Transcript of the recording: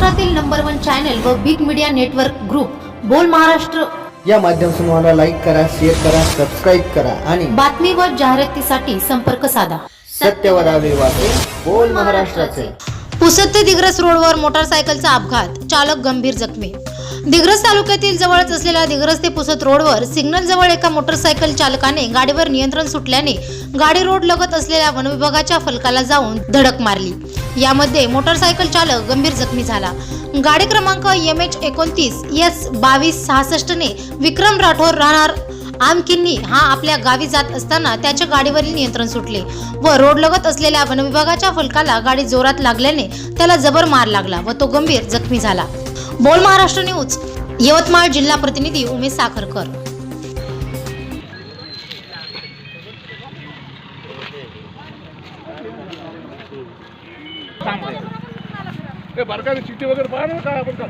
महाराष्ट्रातील number 1 channel व big media network group बोल महाराष्ट्र या माध्यमातून मला लाईक करा, शेअर करा, सबस्क्राईब करा आणि बातमी व जाहिरातीसाठी संपर्क साधा. सत्यवर आले वाटे बोल महाराष्ट्राचे. पुसद ते दिग्रस रोडवर मोटारसायकलचा अपघात, चालक गंभीर जखमी. दिग्रस तालुक्यातील जवळच असलेल्या दिग्रस ते पुसद रोडवर सिग्नल जवळ एका मोटारसायकल चालकाने गाडीवर नियंत्रण सुटल्याने गाडी रोड लगत असलेल्या वनविभागाच्या फलकाला जाऊन धडक मारली. यामध्ये मोटारसायकल चालक गंभीर जखमी झाला. गाडी क्रमांक MH29S2266 ने विक्रम राठोड राहणार आमकिन्नी हा आपल्या गावी जात असताना त्याच्या गाडीवरील नियंत्रण सुटले व रोड लगत असलेल्या वनविभागाच्या फलकाला गाडी जोरात लागल्याने त्याला जबर मार लागला व तो गंभीर जखमी झाला. बोल महाराष्ट्र न्यूज यवतमाळ जिल्हा प्रतिनिधी उमेश साखरकर. बारकाईने चिठ्ठी वगैरे पाहा ना काय आपण का